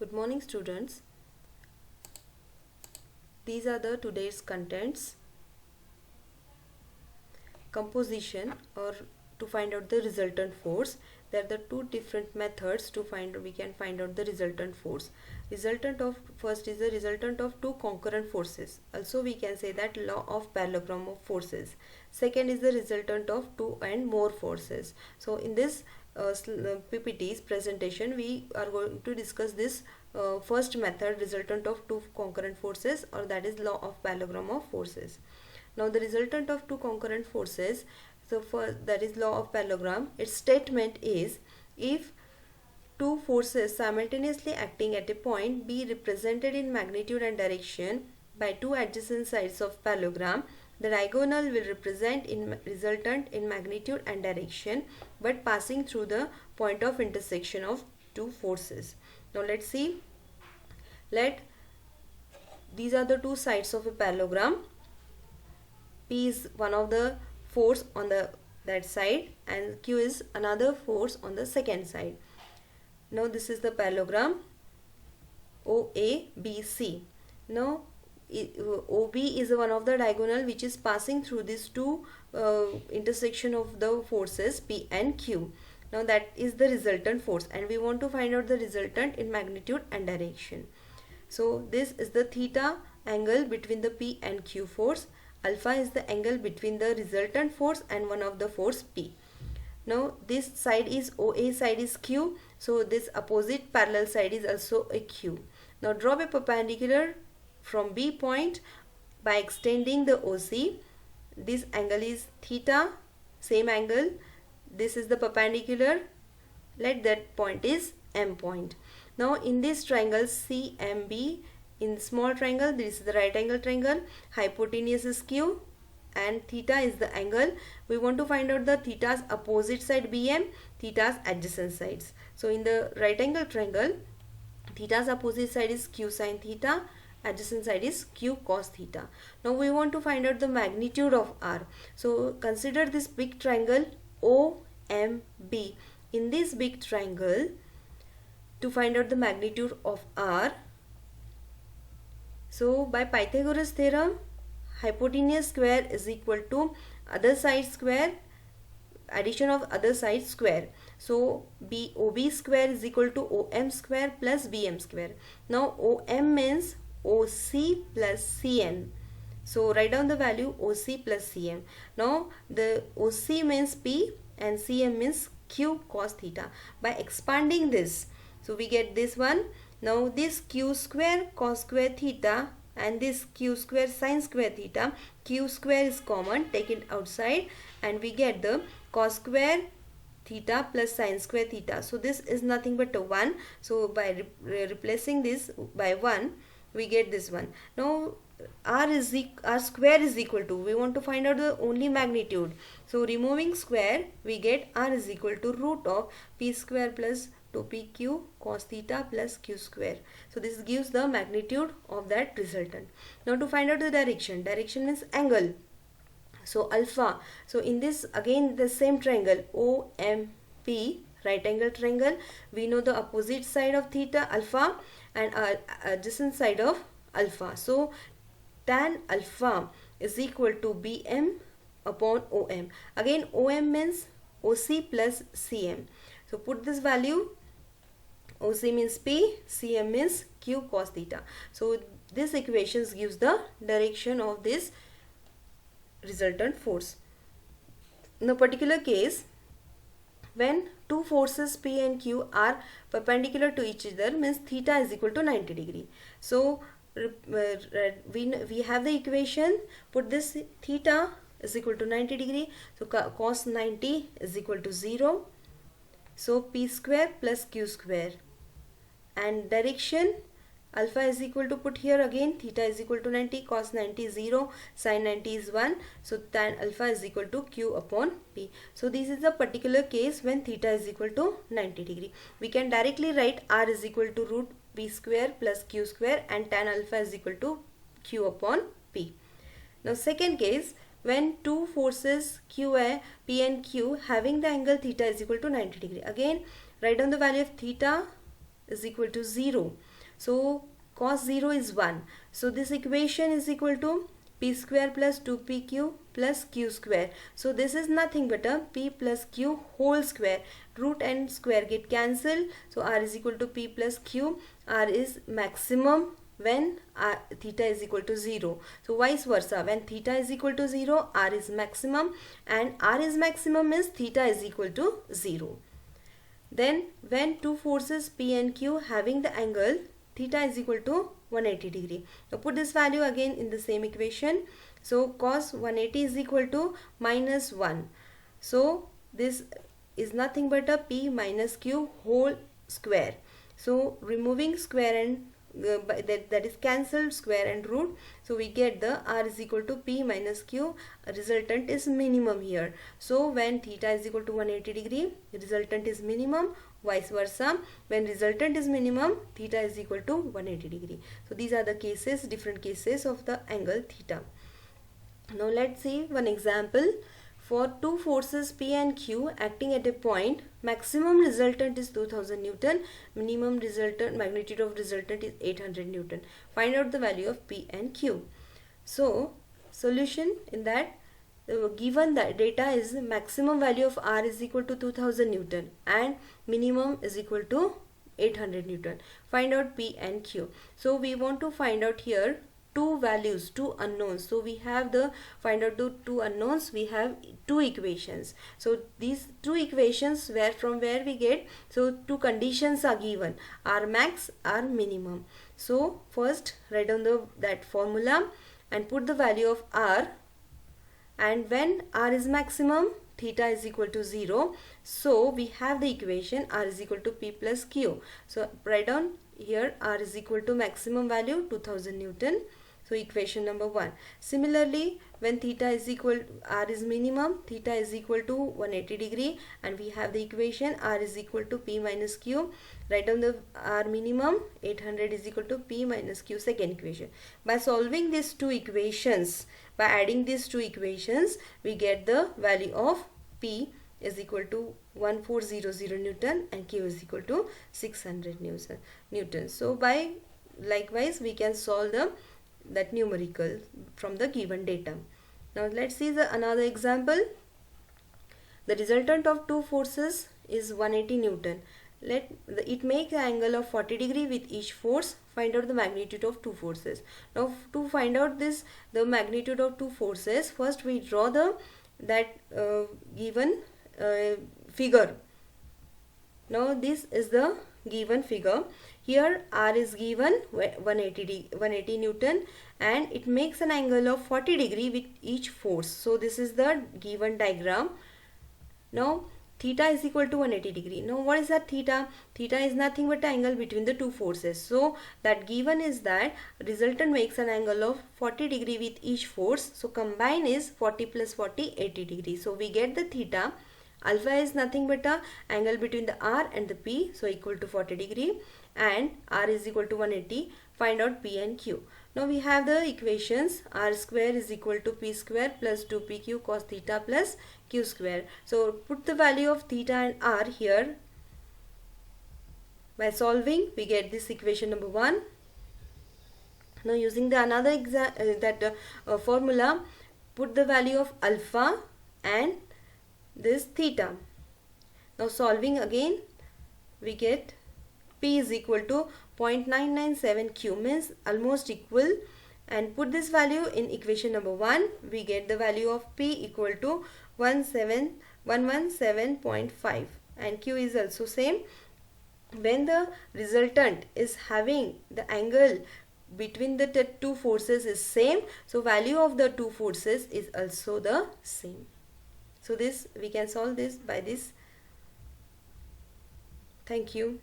Good morning, students. These are the today's contents. Composition, or to find out the resultant force. There are the two different methods to we can find out the resultant force. First is the resultant of two concurrent forces. Also we can say that law of parallelogram of forces. Second is the resultant of two and more forces. So in this PPT's presentation, we are going to discuss this first method, resultant of two concurrent forces, or that is law of parallelogram of forces. Now the resultant of two concurrent forces, so for that is law of parallelogram, its statement is if two forces simultaneously acting at a point be represented in magnitude and direction by two adjacent sides of parallelogram, the diagonal will represent in resultant in magnitude and direction but passing through the point of intersection of two forces. Now let's see. These are the two sides of a parallelogram. P is one of the force on that side and Q is another force on the second side. Now this is the parallelogram OABC. Now OB is one of the diagonal which is passing through these two intersection of the forces P and Q. Now that is the resultant force and we want to find out the resultant in magnitude and direction. So this is the theta angle between the P and Q force. Alpha is the angle between the resultant force and one of the force P. Now this side is OA, side is Q. So this opposite parallel side is also a Q. Now draw a perpendicular from B point by extending the OC. This angle is theta, same angle. This is the perpendicular. Let that point is M point. Now in this triangle CMB, in small triangle, this is the right angle triangle, hypotenuse is Q and theta is the angle. We want to find out the theta's opposite side BM, theta's adjacent sides. So in the right angle triangle, theta's opposite side is Q sin theta, adjacent side is Q cos theta. Now we want to find out the magnitude of R. So consider this big triangle OMB. In this big triangle, to find out the magnitude of R, so by Pythagoras theorem, hypotenuse square is equal to other side square, addition of other side square. So OB square is equal to OM square plus BM square. Now OM means OC plus CM. So write down the value OC plus CM. Now the OC means P and CM means Q cos theta. By expanding this, so we get this one. Now this Q square cos square theta and this Q square sin square theta, Q square is common, take it outside and we get the cos square theta plus sin square theta. So this is nothing but a 1. So by replacing this by 1, we get this one. Now R square is equal to, we want to find out the only magnitude. So removing square, we get R is equal to root of P square plus 2pq cos theta plus q square. So this gives the magnitude of that resultant. Now to find out the direction means angle. So alpha. So in this again the same triangle OMP, right angle triangle, we know the opposite side of theta alpha and adjacent side of alpha. So tan alpha is equal to BM upon OM. Again OM means OC plus CM. So put this value, OC means P, CM means Q cos theta. So this equations gives the direction of this resultant force. In a particular case, when two forces P and Q are perpendicular to each other, means theta is equal to 90 degree. So we have the equation, put this theta is equal to 90 degree. So cos 90 is equal to 0. So P square plus Q square. And direction alpha is equal to, put here again, theta is equal to 90, cos 90 is 0, sin 90 is 1. So tan alpha is equal to Q upon P. So this is a particular case when theta is equal to 90 degree. We can directly write R is equal to root P square plus Q square and tan alpha is equal to Q upon P. Now second case, when two forces P and Q having the angle theta is equal to 90 degree. Again write down the value of theta is equal to 0. So cos 0 is 1. So this equation is equal to p square plus 2pq plus q square. So this is nothing but a p plus q whole square. Root and square get cancelled. So r is equal to p plus q. R is maximum when theta is equal to 0. So vice versa, when theta is equal to 0, r is maximum, and r is maximum means theta is equal to 0. Then when two forces P and Q having the angle theta is equal to 180 degree. Now put this value again in the same equation. So cos 180 is equal to minus 1. So this is nothing but a P minus Q whole square. So removing square and that is cancelled, square and root. So we get the r is equal to p minus q. Resultant is minimum here. So when theta is equal to 180 degree, resultant is minimum. Vice versa, when resultant is minimum, theta is equal to 180 degree. So these are the cases, different cases of the angle theta. Now let's see one example. For two forces P and Q acting at a point, maximum resultant is 2000 Newton, minimum resultant magnitude of resultant is 800 Newton. Find out the value of P and Q. So solution in that, given that data is maximum value of R is equal to 2000 Newton and minimum is equal to 800 Newton. Find out P and Q. So we want to find out here two values, two unknowns. So we have the find out the two unknowns, we have two equations. So these two equations from where we get, so two conditions are given, R max, R minimum. So first write down that formula and put the value of R, and when R is maximum theta is equal to 0, so we have the equation R is equal to P plus Q. So write down here R is equal to maximum value 2000 Newton. So equation number 1. Similarly, when theta is equal, R is minimum, theta is equal to 180 degree, and we have the equation R is equal to P minus Q. Write down the R minimum, 800 is equal to P minus Q, second equation. By solving these two equations, by adding these two equations, we get the value of P is equal to 1400 Newton and Q is equal to 600 Newton. So by likewise we can solve that numerical from the given data. Now let's see another example. The resultant of two forces is 180 Newton. It makes an angle of 40 degree with each force. Find out the magnitude of two forces. Now to find out the magnitude of two forces, first we draw given figure. Now this is the given figure. Here R is given 180 Newton and it makes an angle of 40 degree with each force. So this is the given diagram. Now theta is equal to 180 degree. Now what is that theta? Theta is nothing but the angle between the two forces. So that given is that resultant makes an angle of 40 degree with each force. So combine is 40 plus 40, 80 degree. So we get the theta. Alpha is nothing but the angle between the R and the P, so equal to 40 degree, and R is equal to 180. Find out P and Q. Now we have the equations. R square is equal to P square plus 2PQ cos theta plus Q square. So put the value of theta and R here. By solving we get this equation number 1. Now using the another formula, put the value of alpha and this theta. Now solving again we get P is equal to 0.997 Q, means almost equal, and put this value in equation number 1. We get the value of P equal to 117.5 and Q is also same. When the resultant is having the angle between the two forces is same, so value of the two forces is also the same. So this we can solve this by this. Thank you.